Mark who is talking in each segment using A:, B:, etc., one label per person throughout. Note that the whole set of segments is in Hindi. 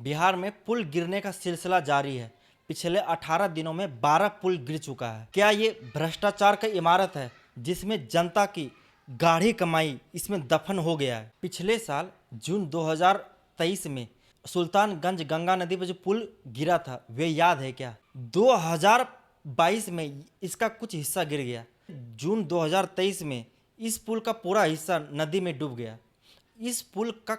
A: बिहार में पुल गिरने का सिलसिला जारी है। पिछले 18 दिनों में 12 पुल गिर चुका है। क्या ये भ्रष्टाचार की इमारत है जिसमें जनता की गाढ़ी कमाई इसमें दफन हो गया है? पिछले साल जून 2023 में सुल्तानगंज गंगा नदी पर जो पुल गिरा था वे याद है क्या? 2022 में इसका कुछ हिस्सा गिर गया। जून 2023 में इस पुल का पूरा हिस्सा नदी में डूब गया। इस पुल का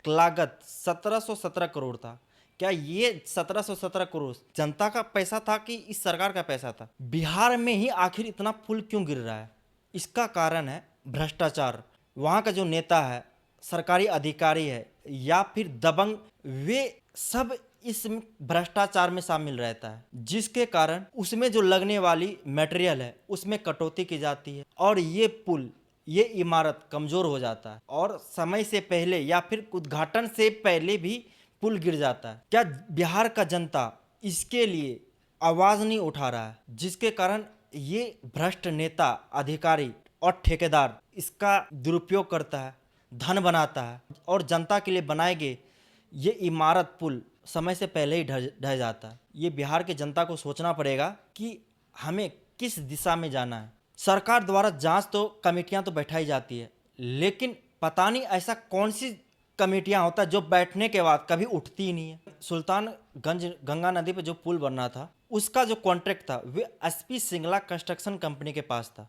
A: लागत 1717 करोड़ था। क्या ये 1717 करोड़ जनता का पैसा था कि इस सरकार का पैसा था? बिहार में ही आखिर इतना पुल क्यों गिर रहा है? इसका कारण है भ्रष्टाचार। वहाँ का जो नेता है, सरकारी अधिकारी है या फिर दबंग, वे सब इस भ्रष्टाचार में शामिल रहता है, जिसके कारण उसमें जो लगने वाली मटेरियल है उसमें कटौती की जाती है और ये पुल, ये इमारत कमजोर हो जाता है और समय से पहले या फिर उद्घाटन से पहले भी पुल गिर जाता है। क्या बिहार का जनता इसके लिए आवाज नहीं उठा रहा है? जिसके कारण ये भ्रष्ट नेता, अधिकारी और ठेकेदार इसका दुरुपयोग करता है, धन बनाता है और जनता के लिए बनाए गए ये इमारत, पुल समय से पहले ही ढह जाता है। ये बिहार के जनता को सोचना पड़ेगा कि हमें किस दिशा में जाना है। सरकार द्वारा जांच तो, कमेटियां तो बैठाई जाती है, लेकिन पता नहीं ऐसा कौन सी कमेटियां होता है जो बैठने के बाद कभी उठती ही नहीं है। सुल्तानगंज गंगा नदी पे जो पुल बनना था उसका जो कॉन्ट्रैक्ट था वे एसपी सिंगला कंस्ट्रक्शन कंपनी के पास था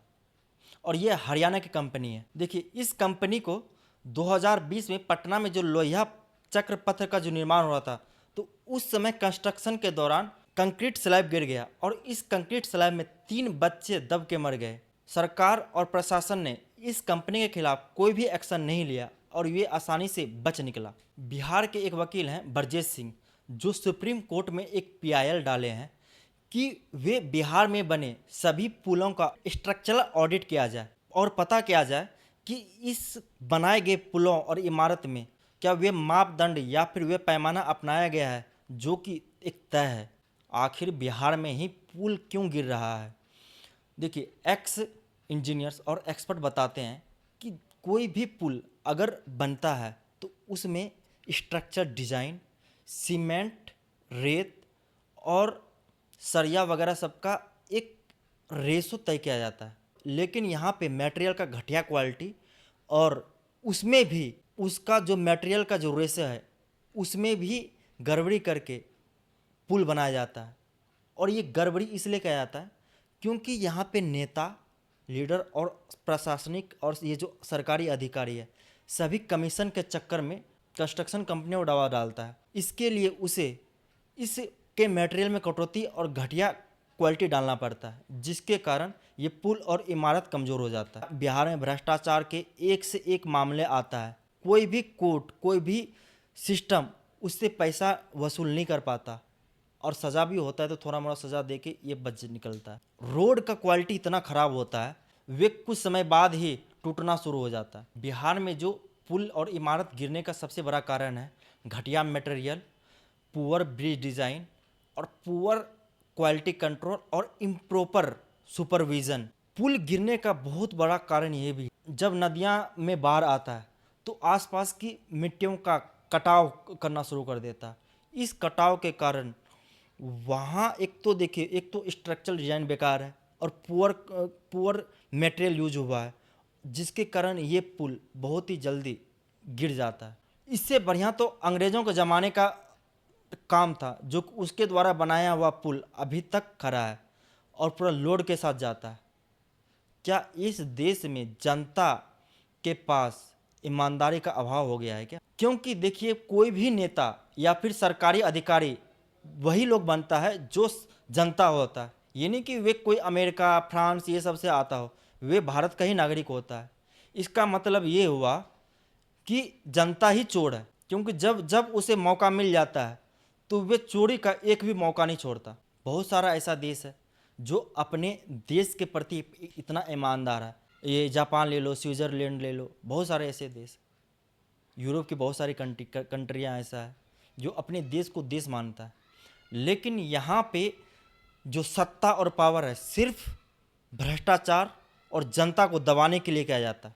A: और ये हरियाणा की कंपनी है। देखिए, इस कंपनी को 2020 में पटना में जो लोहिया चक्र पथ का जो निर्माण हो रहा था, तो उस समय कंस्ट्रक्शन के दौरान कंक्रीट स्लैब गिर गया और इस कंक्रीट स्लैब में 3 बच्चे दब के मर गए। सरकार और प्रशासन ने इस कंपनी के खिलाफ कोई भी एक्शन नहीं लिया और ये आसानी से बच निकला। बिहार के एक वकील हैं ब्रजेश सिंह, जो सुप्रीम कोर्ट में एक पीआईएल डाले हैं कि वे बिहार में बने सभी पुलों का स्ट्रक्चरल ऑडिट किया जाए और पता किया जाए कि इस बनाए गए पुलों और इमारत में क्या वे मापदंड या फिर वे पैमाना अपनाया गया है जो कि एक तय है। आखिर बिहार में ही पुल क्यों गिर रहा है? देखिए, एक्स इंजीनियर्स और एक्सपर्ट बताते हैं कि कोई भी पुल अगर बनता है तो उसमें स्ट्रक्चर डिज़ाइन, सीमेंट, रेत और सरिया वगैरह सबका एक रेशो तय किया जाता है। लेकिन यहाँ पे मटेरियल का घटिया क्वालिटी और उसमें भी उसका जो मटेरियल का जो रेशो है उसमें भी गड़बड़ी करके पुल बनाया जाता है। और ये गड़बड़ी इसलिए किया जाता है क्योंकि यहाँ पे नेता, लीडर और प्रशासनिक और ये जो सरकारी अधिकारी है, सभी कमीशन के चक्कर में कंस्ट्रक्शन कंपनी को दबाव डालता है। इसके लिए उसे इसके मटेरियल में कटौती और घटिया क्वालिटी डालना पड़ता है, जिसके कारण ये पुल और इमारत कमज़ोर हो जाता है। बिहार में भ्रष्टाचार के एक से एक मामले आता है। कोई भी कोर्ट, कोई भी सिस्टम उससे पैसा वसूल नहीं कर पाता और सज़ा भी होता है तो थोड़ा मोड़ा सज़ा दे के ये बच निकलता है। रोड का क्वालिटी इतना ख़राब होता है वे कुछ समय बाद ही टूटना शुरू हो जाता है। बिहार में जो पुल और इमारत गिरने का सबसे बड़ा कारण है घटिया मटेरियल, पुअर ब्रिज डिज़ाइन और पुअर क्वालिटी कंट्रोल और इम्प्रॉपर सुपरविज़न। पुल गिरने का बहुत बड़ा कारण ये भी, जब नदियाँ में बाढ़ आता है तो आसपास की मिट्टियों का कटाव करना शुरू कर देता है। इस कटाव के कारण वहाँ एक तो देखिए, एक तो स्ट्रक्चरल डिज़ाइन बेकार है और पुअर मटेरियल यूज हुआ है, जिसके कारण ये पुल बहुत ही जल्दी गिर जाता है। इससे बढ़िया तो अंग्रेज़ों के ज़माने का काम था, जो उसके द्वारा बनाया हुआ पुल अभी तक खड़ा है और पूरा लोड के साथ जाता है। क्या इस देश में जनता के पास ईमानदारी का अभाव हो गया है क्या? क्योंकि देखिए, कोई भी नेता या फिर सरकारी अधिकारी वही लोग बनता है जो जनता होता है। ये नहीं कि वे कोई अमेरिका, फ्रांस ये सब से आता हो, वे भारत का ही नागरिक होता है। इसका मतलब ये हुआ कि जनता ही चोर है, क्योंकि जब जब उसे मौका मिल जाता है तो वे चोरी का एक भी मौका नहीं छोड़ता। बहुत सारा ऐसा देश है जो अपने देश के प्रति इतना ईमानदार है। ये जापान ले लो, स्विट्ज़रलैंड ले लो, बहुत सारे ऐसे देश, यूरोप की बहुत सारी कंट्रियाँ ऐसा है जो अपने देश को देश मानता है। लेकिन यहाँ पे जो सत्ता और पावर है सिर्फ भ्रष्टाचार और जनता को दबाने के लिए किया जाता है।